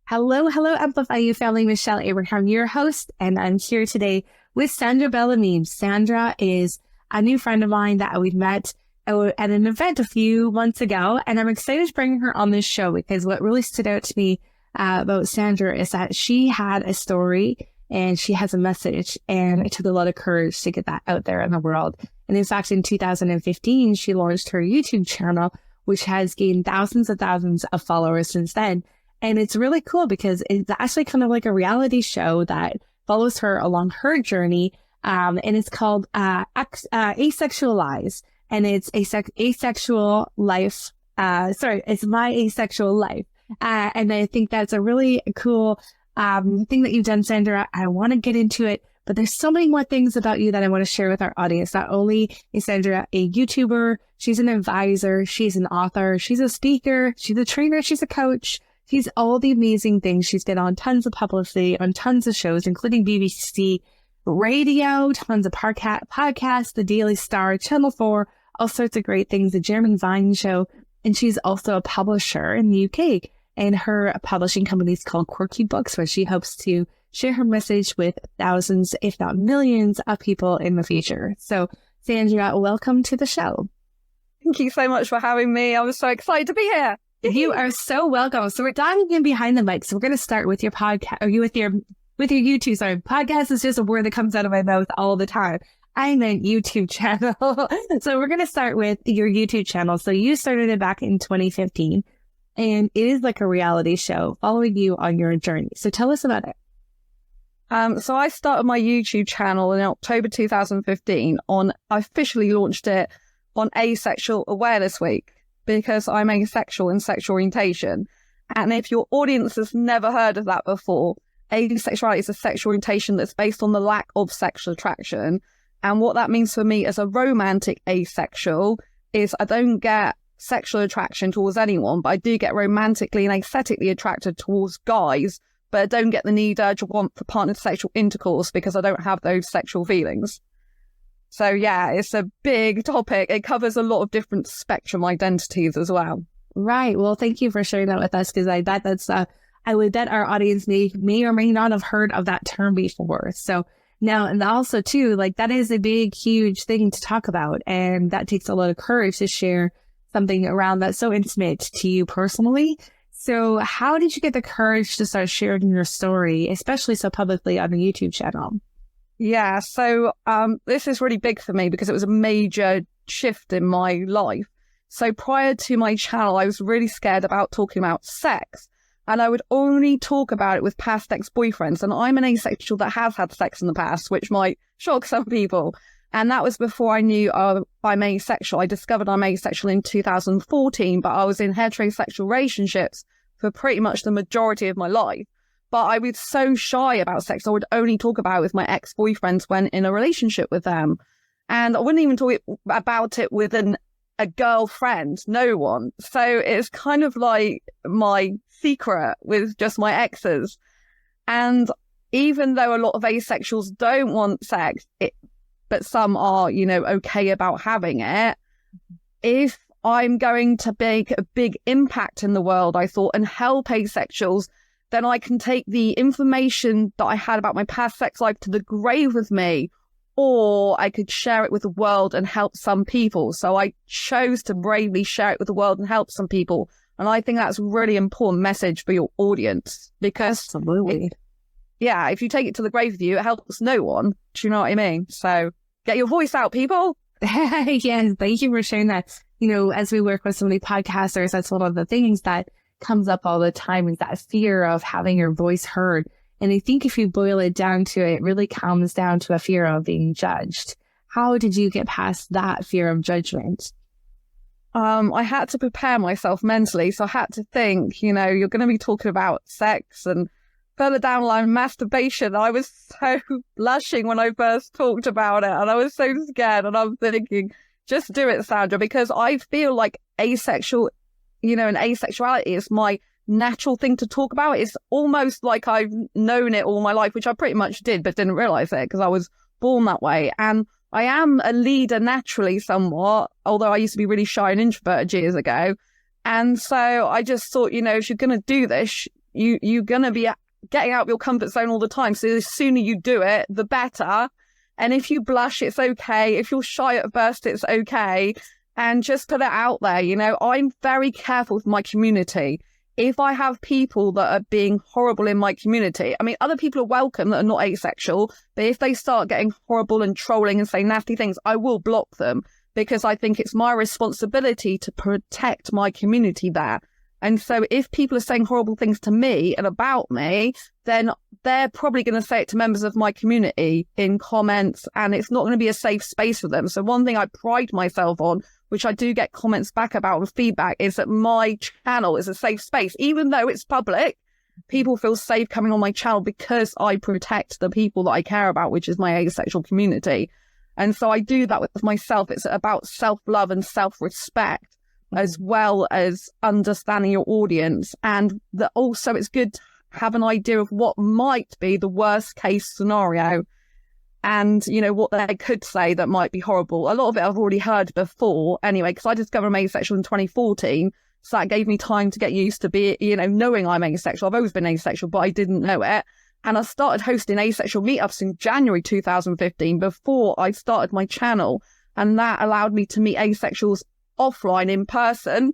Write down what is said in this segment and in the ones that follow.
Hello, Amplify You family. Michelle Abraham, your host, and I'm here today with Sandra Bellamy. Sandra is a new friend of mine that we've met at an event a few months ago, and I'm excited to bring her on this show because what really stood out to me about Sandra is that she had a story and she has a message, and it took a lot of courage to get that out there in the world. And in fact, in 2015, she launched her YouTube channel, which has gained thousands of followers since then. And it's really cool because it's actually kind of like a reality show that follows her along her journey. And it's called Asexualized. And it's Asexual Life. It's My Asexual Life. And I think that's a really cool thing that you've done, Sandra. I want to get into it, but there's so many more things about you that I want to share with our audience. Not only is Sandra a YouTuber, she's an advisor, she's an author, she's a speaker, she's a trainer, she's a coach. She's all the amazing things. She's been on tons of publicity, on tons of shows, including BBC Radio, tons of podcasts, The Daily Star, Channel 4, all sorts of great things, the German Vine show. And she's also a publisher in the UK. And her publishing company is called Quirky Books, where she hopes to share her message with thousands, if not millions, of people in the future. So, Sandra, welcome to the show. Thank you so much for having me. I was so excited to be here. You are so welcome. So we're diving in behind the mic. So we're going to start with your podcast, or with your YouTube. Sorry, podcast is just a word that comes out of my mouth all the time. I meant YouTube channel. So we're going to start with your YouTube channel. So you started it back in 2015, and it is like a reality show following you on your journey. So tell us about it. So I started my YouTube channel in October 2015. I officially launched it on Asexual Awareness Week, because I'm asexual in sexual orientation. And if your audience has never heard of that before, asexuality is a sexual orientation that's based on the lack of sexual attraction. And what that means for me as a romantic asexual is I don't get sexual attraction towards anyone, but I do get romantically and aesthetically attracted towards guys, but I don't get the need, urge, or want for partnered sexual intercourse because I don't have those sexual feelings. So yeah, it's a big topic. It covers a lot of different spectrum identities as well. Right. Well, thank you for sharing that with us, because I bet that's I would bet our audience may or may not have heard of that term before. So now, and also too, like that is a big, huge thing to talk about, and that takes a lot of courage to share something around that's so intimate to you personally. So how did you get the courage to start sharing your story, especially so publicly on a YouTube channel? Yeah, so this is really big for me because it was a major shift in my life. So prior to my channel, I was really scared about talking about sex, and I would only talk about it with past ex-boyfriends. And I'm an asexual that has had sex in the past, which might shock some people. And that was before I knew I'm asexual. I discovered I'm asexual in 2014, but I was in heterosexual relationships for pretty much the majority of my life. But I was so shy about sex, I would only talk about it with my ex-boyfriends when in a relationship with them. And I wouldn't even talk about it with a girlfriend, no one. So it's kind of like my secret with just my exes. And even though a lot of asexuals don't want sex, but some are, okay about having it, if I'm going to make a big impact in the world, I thought, and help asexuals, then I can take the information that I had about my past sex life to the grave with me, or I could share it with the world and help some people. So I chose to bravely share it with the world and help some people. And I think that's a really important message for your audience, because absolutely, if you take it to the grave with you, it helps no one. Do you know what I mean? So get your voice out, people. Yeah, thank you for sharing that. As we work with so many podcasters, that's one of the things that comes up all the time, is that fear of having your voice heard. And I think if you boil it down to it, really comes down to a fear of being judged. How did you get past that fear of judgment? I had to prepare myself mentally. So I had to think, you're going to be talking about sex, and further down the line, masturbation. I was so blushing when I first talked about it, and I was so scared. And I'm thinking, just do it, Sandra, because I feel like asexual, and asexuality is my natural thing to talk about. It's almost like I've known it all my life, which I pretty much did, but didn't realize it because I was born that way. And I am a leader naturally somewhat, although I used to be really shy and introverted years ago. And so I just thought, if you're going to do this, you're going to be getting out of your comfort zone all the time. So the sooner you do it, the better. And if you blush, it's okay. If you're shy at first, it's okay. And just put it out there. You know, I'm very careful with my community. If I have people that are being horrible in my community, I mean, other people are welcome that are not asexual, but if they start getting horrible and trolling and saying nasty things, I will block them, because I think it's my responsibility to protect my community there. And so if people are saying horrible things to me and about me, then they're probably going to say it to members of my community in comments, and it's not going to be a safe space for them. So one thing I pride myself on, which I do get comments back about and feedback, is that my channel is a safe space. Even though it's public, people feel safe coming on my channel because I protect the people that I care about, which is my asexual community. And so I do that with myself. It's about self-love and self-respect, as well as understanding your audience. And that also it's good to have an idea of what might be the worst case scenario, and, you know, what they could say that might be horrible. A lot of it I've already heard before anyway, because I discovered I'm asexual in 2014. So that gave me time to get used to knowing I'm asexual. I've always been asexual, but I didn't know it. And I started hosting asexual meetups in January 2015 before I started my channel. And that allowed me to meet asexuals offline in person.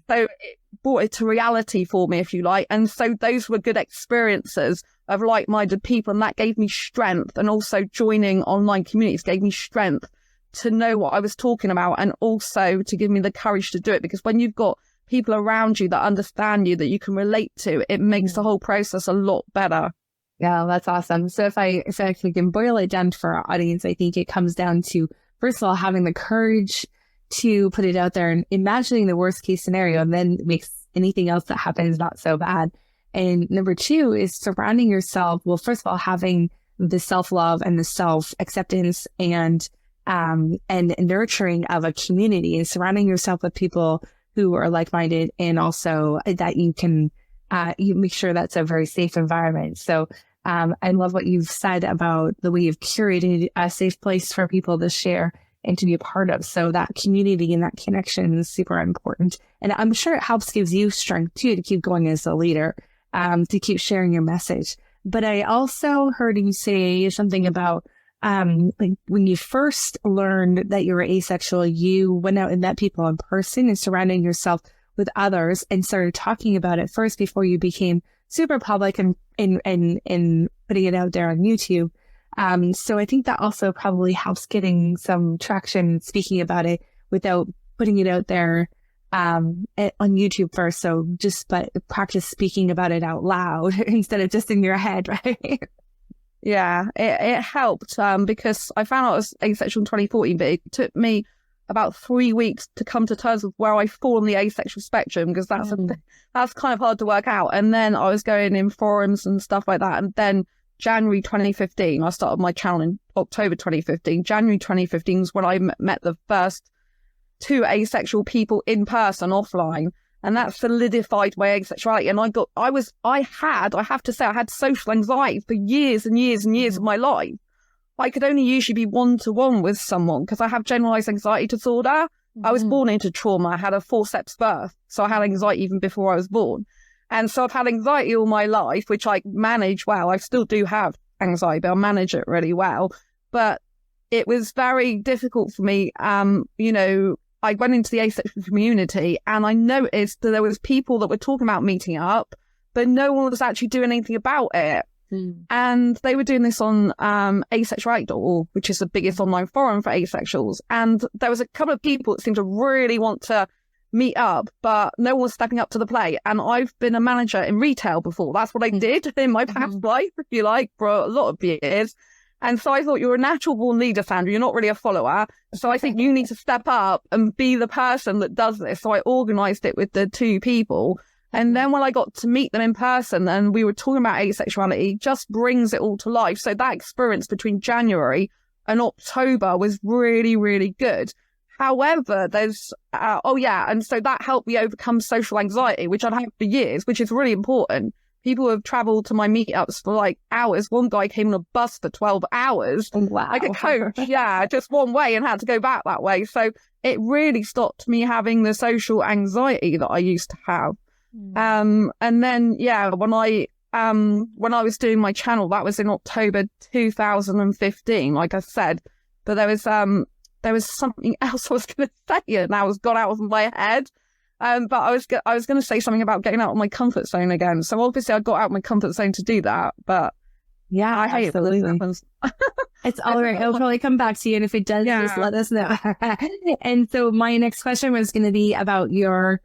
So it brought it to reality for me, if you like. And so those were good experiences of like-minded people, and that gave me strength. And also joining online communities gave me strength to know what I was talking about, and also to give me the courage to do it, because when you've got people around you that understand you, that you can relate to, it makes the whole process a lot better. Yeah, that's awesome. So if I can boil it down for our audience, I think it comes down to, first of all, having the courage to put it out there and imagining the worst case scenario, and then makes anything else that happens not so bad. And number two is surrounding yourself. Well, first of all, having the self-love and the self-acceptance and nurturing of a community, and surrounding yourself with people who are like-minded, and also that you can, you make sure that's a very safe environment. So I love what you've said about the way you've curated a safe place for people to share and to be a part of. So that community and that connection is super important. And I'm sure it gives you strength too, to keep going as a leader, to keep sharing your message. But I also heard you say something about, like when you first learned that you were asexual, you went out and met people in person and surrounding yourself with others and started talking about it first before you became super public and putting it out there on YouTube. So I think that also probably helps getting some traction speaking about it without putting it out there on YouTube first. So but practice speaking about it out loud instead of just in your head, right? Yeah, it helped because I found out I was asexual in 2014, but it took me about 3 weeks to come to terms with where I fall on the asexual spectrum, because that's kind of hard to work out. And then I was going in forums and stuff like that. And then January 2015, I started my channel in October 2015. January 2015 was when I met the first 2 asexual people in person offline. And that solidified my asexuality. And I have to say, I had social anxiety for years and years and years of my life. I could only usually be one-to-one with someone because I have generalized anxiety disorder. I was born into trauma. I had a forceps birth. So I had anxiety even before I was born. And so I've had anxiety all my life, which I manage well. I still do have anxiety, but I manage it really well. But it was very difficult for me. I went into the asexual community and I noticed that there was people that were talking about meeting up, but no one was actually doing anything about it. And they were doing this on asexualite.org, which is the biggest online forum for asexuals. And there was a couple of people that seemed to really want to meet up, but no one was stepping up to the plate. And I've been a manager in retail before. That's what I did in my past life, if you like, for a lot of years. And so I thought, you're a natural born leader, Sandra. You're not really a follower. So I think you need to step up and be the person that does this. So I organized it with the 2 people. And then when I got to meet them in person and we were talking about asexuality, just brings it all to life. So that experience between January and October was really, really good. However, there's, and so that helped me overcome social anxiety, which I'd had for years, which is really important. People have traveled to my meetups for like hours. One guy came on a bus for 12 hours. Wow. Like a coach, just one way, and had to go back that way. So it really stopped me having the social anxiety that I used to have. And then, when I was doing my channel, that was in October 2015, like I said, but there was something else I was going to say and now it's gone out of my head. But I was going to say something about getting out of my comfort zone again. So obviously I got out of my comfort zone to do that, but yeah, I hate absolutely. it when this happens. It's all right. It'll probably come back to you. And if it does, just let us know. And so my next question was going to be about your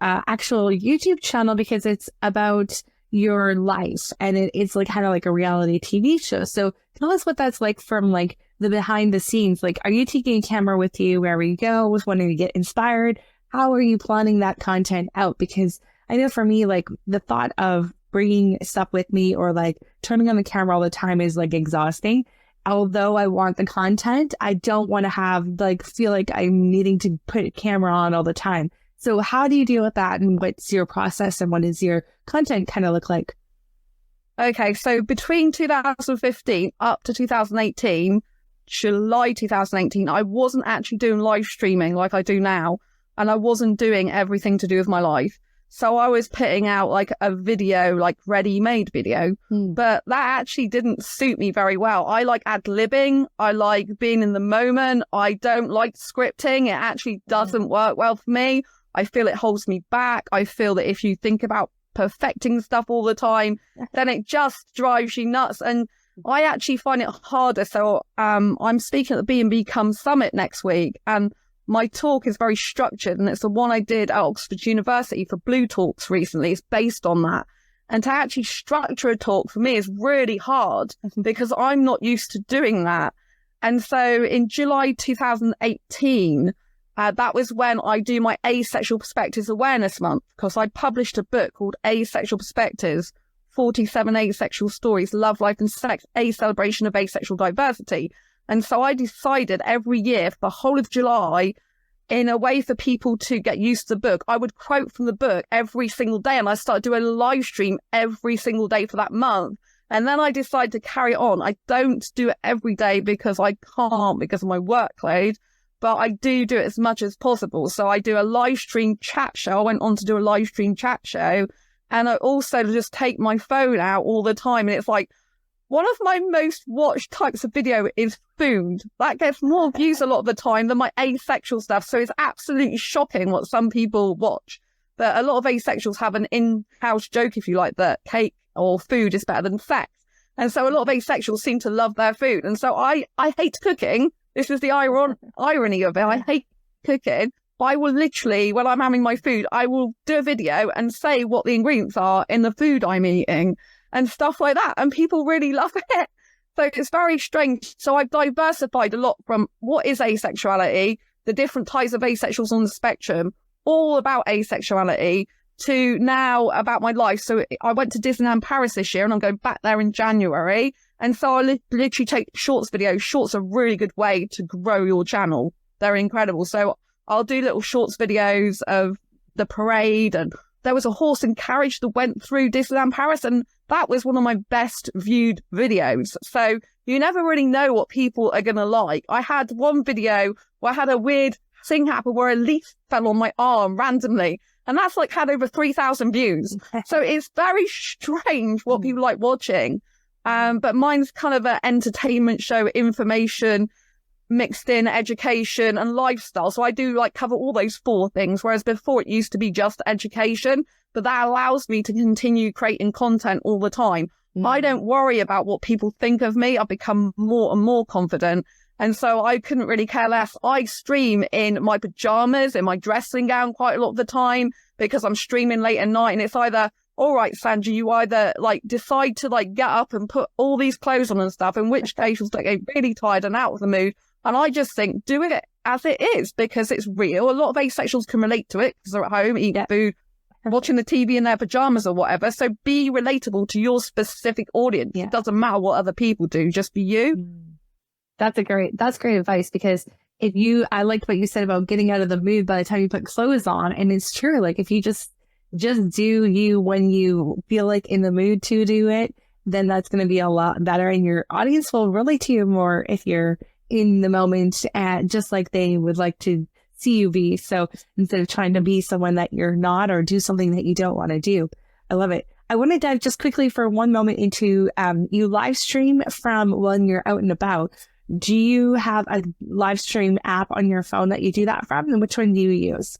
actual YouTube channel, because it's about your life and it's like kind of like a reality TV show. So tell us what that's like from like the behind the scenes. Like, are you taking a camera with you wherever you go? Was wanting to get inspired? How are you planning that content out? Because I know for me, like the thought of bringing stuff with me or like turning on the camera all the time is like exhausting. Although I want the content, I don't want to feel like I'm needing to put a camera on all the time. So how do you deal with that, and what's your process, and what does your content kind of look like? Okay, so between 2015 up to 2018, July 2018, I wasn't actually doing live streaming like I do now, and I wasn't doing everything to do with my life. So I was putting out like a video, like ready-made video, but that actually didn't suit me very well. I like ad-libbing. I like being in the moment. I don't like scripting. It actually doesn't work well for me. I feel it holds me back. I feel that if you think about perfecting stuff all the time, then it just drives you nuts. And I actually find it harder. So I'm speaking at the B&B Come Summit next week, and my talk is very structured, and it's the one I did at Oxford University for Blue Talks recently. It's based on that. And to actually structure a talk for me is really hard because I'm not used to doing that. And so in July 2018, that was when I do my Asexual Perspectives Awareness Month, because I published a book called Asexual Perspectives, 47 Asexual Stories, Love, Life and Sex, a Celebration of Asexual Diversity. And so I decided every year for the whole of July, in a way for people to get used to the book, I would quote from the book every single day. And I started doing a live stream every single day for that month. And then I decided to carry on. I don't do it every day because I can't, because of my workload, but I do it as much as possible. So I do a live stream chat show. I went on to do a live stream chat show. And I also just take my phone out all the time. And it's like, one of my most watched types of video is food. That gets more views a lot of the time than my asexual stuff. So it's absolutely shocking what some people watch. But a lot of asexuals have an in-house joke, if you like, that cake or food is better than sex. And so a lot of asexuals seem to love their food. And so I hate cooking. This is the irony of it. I hate cooking. I will literally, when I'm having my food, I will do a video and say what the ingredients are in the food I'm eating and stuff like that. And people really love it. So it's very strange. So I've diversified a lot from what is asexuality, the different types of asexuals on the spectrum, all about asexuality, to now about my life. So I went to Disneyland Paris this year and I'm going back there in January. And so I literally take shorts videos. Shorts are a really good way to grow your channel. They're incredible. So I'll do little shorts videos of the parade, and there was a horse and carriage that went through Disneyland Paris, and that was one of my best viewed videos. So you never really know what people are going to like. I had one video where I had a weird thing happen where a leaf fell on my arm randomly, and that's like had over 3,000 views. So it's very strange what people like watching. But mine's kind of an entertainment show, information, mixed in education and lifestyle. So I do like cover all those four things, whereas before it used to be just education, but that allows me to continue creating content all the time. I don't worry about what people think of me. I've become more and more confident. And so I couldn't really care less. I stream in my pajamas, in my dressing gown quite a lot of the time, because I'm streaming late at night, and it's either, all right, Sandra, you either like decide to like get up and put all these clothes on and stuff, in which case you'll get really tired and out of the mood. And I just think, do it as it is, because it's real. A lot of asexuals can relate to it because they're at home eating food, watching the TV in their pajamas or whatever. So be relatable to your specific audience. It doesn't matter what other people do, just be you. That's great advice, because I liked what you said about getting out of the mood by the time you put clothes on. And it's true. Like if you just do you when you feel like in the mood to do it, then that's going to be a lot better. And your audience will relate to you more if you're in the moment, just like they would like to CUV. So instead of trying to be someone that you're not or do something that you don't want to do. I love it. I want to dive just quickly for one moment into you live stream from when you're out and about. Do you have a live stream app on your phone that you do that from? And which one do you use?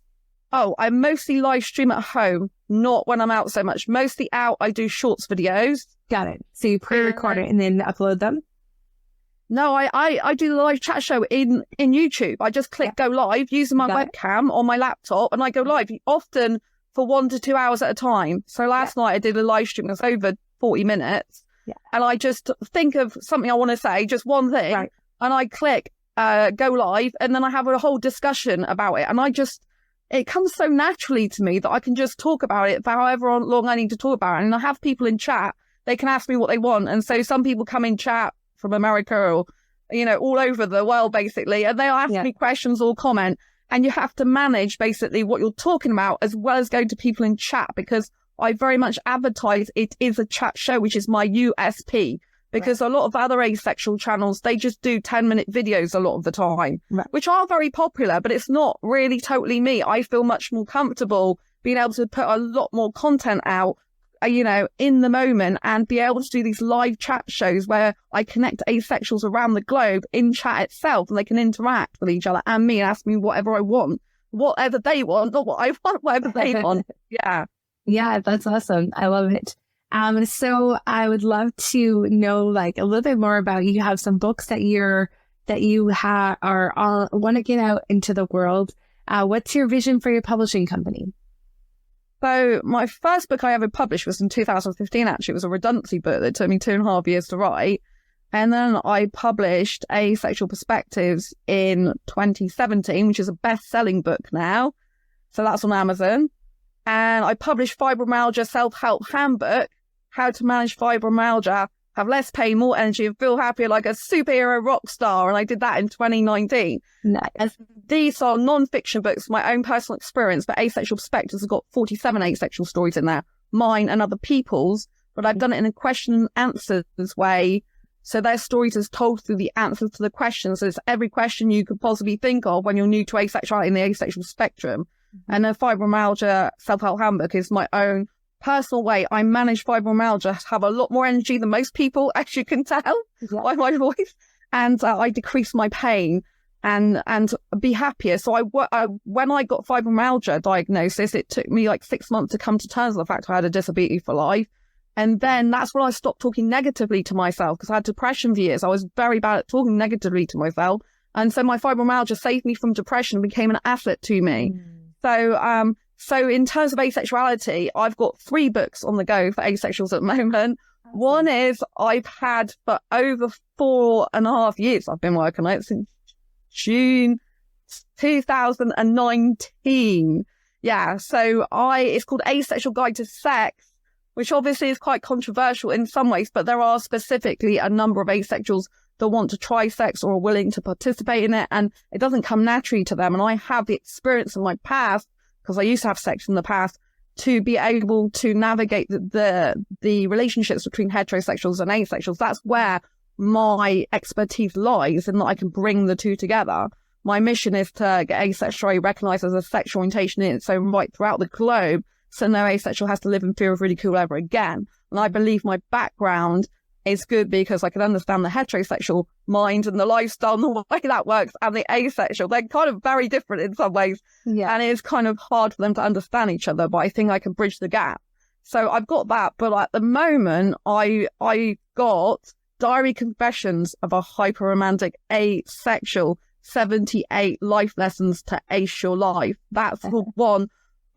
Oh, I mostly live stream at home, not when I'm out so much. Mostly out, I do shorts videos. Got it. So you pre-record it and then upload them? No, I do the live chat show in YouTube. I just click go live using my webcam on my laptop and I go live, often for 1 to 2 hours at a time. So last night I did a live stream that's over 40 minutes. Yeah. And I just think of something I want to say, just one thing, and I click go live, and then I have a whole discussion about it. And it comes so naturally to me that I can just talk about it for however long I need to talk about it. And I have people in chat, they can ask me what they want. And so some people come in chat from America or, all over the world, basically, and they'll ask me questions or comment. And you have to manage basically what you're talking about as well as going to people in chat, because I very much advertise it is a chat show, which is my USP, because a lot of other asexual channels, they just do 10-minute videos a lot of the time, which are very popular, but it's not really totally me. I feel much more comfortable being able to put a lot more content out, in the moment, and be able to do these live chat shows where I connect asexuals around the globe in chat itself, and they can interact with each other and me and ask me whatever I want, whatever they want, not what I want, whatever they want. Yeah. Yeah, that's awesome. I love it. So I would love to know a little bit more about you. You have some books that you want to get out into the world. What's your vision for your publishing company? So my first book I ever published was in 2015, actually. It was a redundancy book that took me 2.5 years to write. And then I published Asexual Perspectives in 2017, which is a best-selling book now. So that's on Amazon. And I published Fibromyalgia Self-Help Handbook, How to Manage Fibromyalgia, Have Less Pain, More Energy, and Feel Happier Like a Superhero Rock Star. And I did that in 2019. Nice. And these are non-fiction books, my own personal experience, but Asexual Perspectives have got 47 asexual stories in there, mine and other people's, but I've done it in a question and answers way. So their stories is told through the answers to the questions. So it's every question you could possibly think of when you're new to asexuality in the asexual spectrum. And the Fibromyalgia Self-Help Handbook is my own personal way I manage fibromyalgia, have a lot more energy than most people, as you can tell by my voice, and I decrease my pain and be happier. So when I got fibromyalgia diagnosis, it took me 6 months to come to terms with the fact I had a disability for life. And then that's when I stopped talking negatively to myself, because I had depression for years. I was very bad at talking negatively to myself. And so my fibromyalgia saved me from depression and became an asset to me. So in terms of asexuality, I've got 3 books on the go for asexuals at the moment. One is I've had for over 4.5 years. I've been working on it since June 2019. Yeah, so it's called Asexual Guide to Sex, which obviously is quite controversial in some ways, but there are specifically a number of asexuals that want to try sex or are willing to participate in it, and it doesn't come naturally to them. And I have the experience in my past, because I used to have sex in the past, to be able to navigate the relationships between heterosexuals and asexuals. That's where my expertise lies, and that I can bring the two together. My mission is to get asexuality recognised as a sexual orientation in its own right throughout the globe, so no asexual has to live in fear of ridicule ever again. And I believe my background is good because I can understand the heterosexual mind and the lifestyle and the way that works, and the asexual. They're kind of very different in some ways. Yeah. And it's kind of hard for them to understand each other, but I think I can bridge the gap. So I've got that. But at the moment, I got Diary Confessions of a Hyperromantic Asexual, 78 Life Lessons to Ace Your Life. That's the one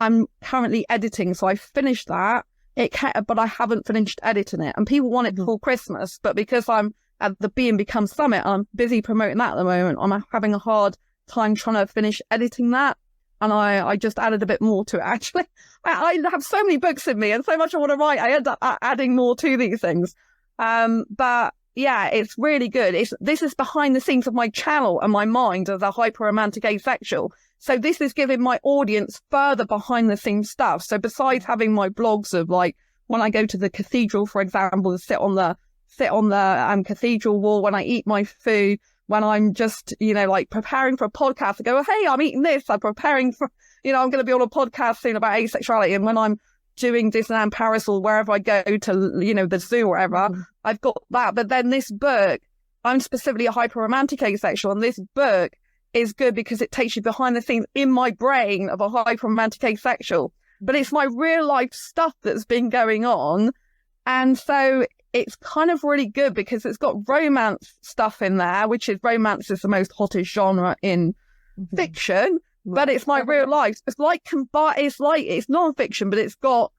I'm currently editing. So I finished that. But I haven't finished editing it, and people want it before Christmas. But because I'm at the Be and Become Summit, I'm busy promoting that at the moment, I'm having a hard time trying to finish editing that. And I just added a bit more to it, actually. I have so many books in me and so much I want to write. I end up adding more to these things. But yeah, it's really good. This is behind the scenes of my channel and my mind as a hyper-romantic asexual. So this is giving my audience further behind the scenes stuff. So besides having my blogs of when I go to the cathedral, for example, and sit on the cathedral wall, when I eat my food, when I'm just, like preparing for a podcast, I go, hey, I'm eating this. I'm preparing for, I'm going to be on a podcast soon about asexuality. And when I'm doing Disneyland Paris or wherever I go to, the zoo or wherever, I've got that. But then this book, I'm specifically a hyper-romantic asexual, and this book is good because it takes you behind the scenes in my brain of a hyper-romantic asexual. But it's my real life stuff that's been going on. And so it's kind of really good because it's got romance stuff in there, which is romance is the most hottest genre in fiction, but it's my real life. It's it's non-fiction, but it's got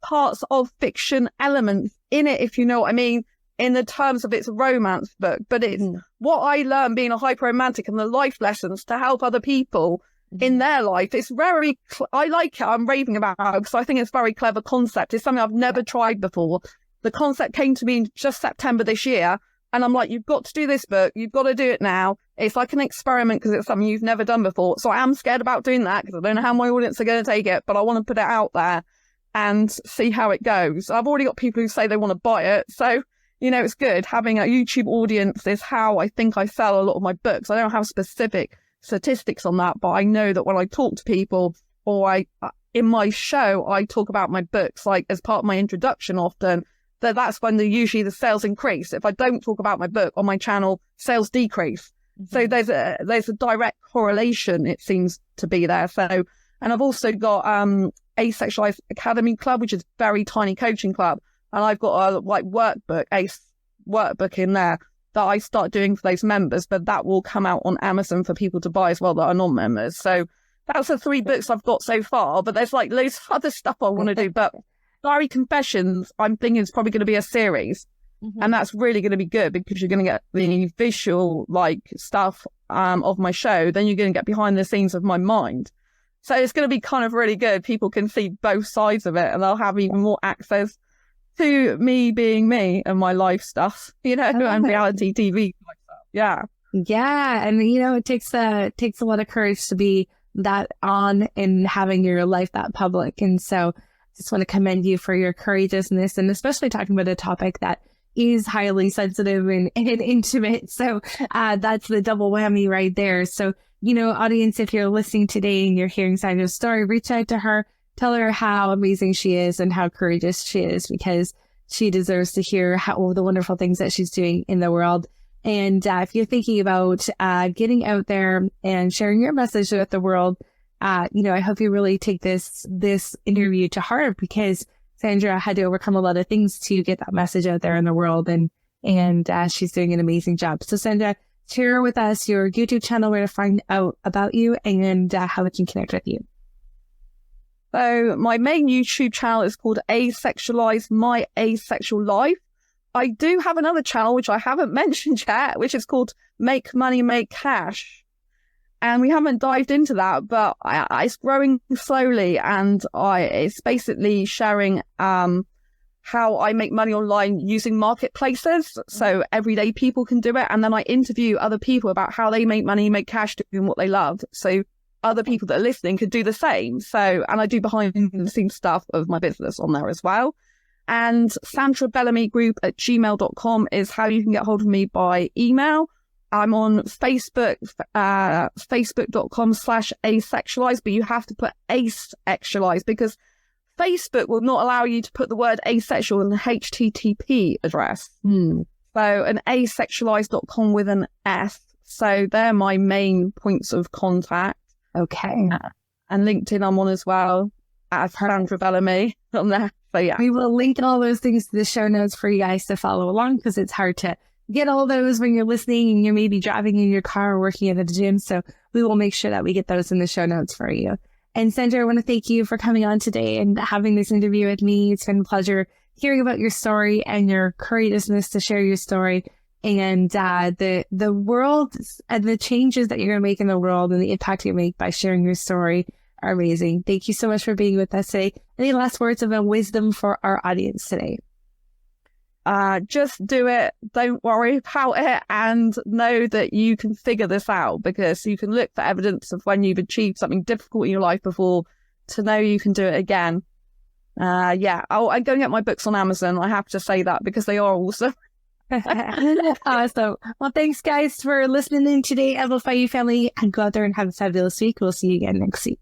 parts of fiction elements in it, if you know what I mean, in the terms of its romance book. But it's what I learned being a hyper-romantic and the life lessons to help other people in their life. It's very, I like it. I'm raving about it because I think it's a very clever concept. It's something I've never tried before. The concept came to me in just September this year, and I'm like, you've got to do this book. You've got to do it now. It's like an experiment because it's something you've never done before. So I am scared about doing that because I don't know how my audience are going to take it, but I want to put it out there and see how it goes. I've already got people who say they want to buy it. So, it's good. Having a YouTube audience is how I think I sell a lot of my books. I don't have specific statistics on that, but I know that when I talk to people or in my show, I talk about my books, like as part of my introduction often, that's when usually the sales increase. If I don't talk about my book on my channel, sales decrease. So there's a direct correlation, it seems to be there. So, and I've also got Asexualized Academy Club, which is a very tiny coaching club, and I've got a ACE workbook in there that I start doing for those members, but that will come out on Amazon for people to buy as well that are non-members. So that's the 3 books I've got so far, but there's like loads of other stuff I want to do. But Diary Confessions, I'm thinking it's probably going to be a series. And that's really going to be good because you're going to get the visual stuff of my show. Then you're going to get behind the scenes of my mind. So it's going to be kind of really good. People can see both sides of it, and they'll have even more access to me being me and my life stuff, and reality TV like that. Yeah. Yeah. And, it takes a lot of courage to be that on and having your life that public. And so just want to commend you for your courageousness, and especially talking about a topic that is highly sensitive and intimate. So that's the double whammy right there. So, audience, if you're listening today and you're hearing Sandra's story, reach out to her, tell her how amazing she is and how courageous she is, because she deserves to hear all the wonderful things that she's doing in the world. And if you're thinking about getting out there and sharing your message with the world, I hope you really take this interview to heart, because Sandra had to overcome a lot of things to get that message out there in the world, and she's doing an amazing job. So Sandra, share with us your YouTube channel, where to find out about you, and how we can connect with you. So my main YouTube channel is called Asexualized, My Asexual Life. I do have another channel, which I haven't mentioned yet, which is called Make Money, Make Cash. And we haven't dived into that, but it's growing slowly, and it's basically sharing how I make money online using marketplaces. So everyday people can do it. And then I interview other people about how they make money, make cash doing what they love. So other people that are listening could do the same. So, and I do behind the scenes stuff of my business on there as well. And Sandra Bellamy Group at gmail.com is how you can get hold of me by email. I'm on Facebook, facebook.com/asexualized, but you have to put asexualized because Facebook will not allow you to put the word asexual in the HTTP address. So an asexualized.com with an S. So they're my main points of contact. Okay. And LinkedIn I'm on as well, as Sandra Bellamy on there. So yeah. We will link all those things to the show notes for you guys to follow along, because it's hard to get all those when you're listening and you're maybe driving in your car or working at the gym. So we will make sure that we get those in the show notes for you. And Sandra, I want to thank you for coming on today and having this interview with me. It's been a pleasure hearing about your story and your courageousness to share your story, and the world and the changes that you're going to make in the world and the impact you make by sharing your story are amazing. Thank you so much for being with us today. Any last words of wisdom for our audience today? Just do it. Don't worry about it, and know that you can figure this out, because you can look for evidence of when you've achieved something difficult in your life before to know you can do it again. I go and get my books on Amazon. I have to say that because they are awesome. Awesome. Well, thanks guys for listening in today, Amplify You family, and go out there and have a fabulous week. We'll see you again next week.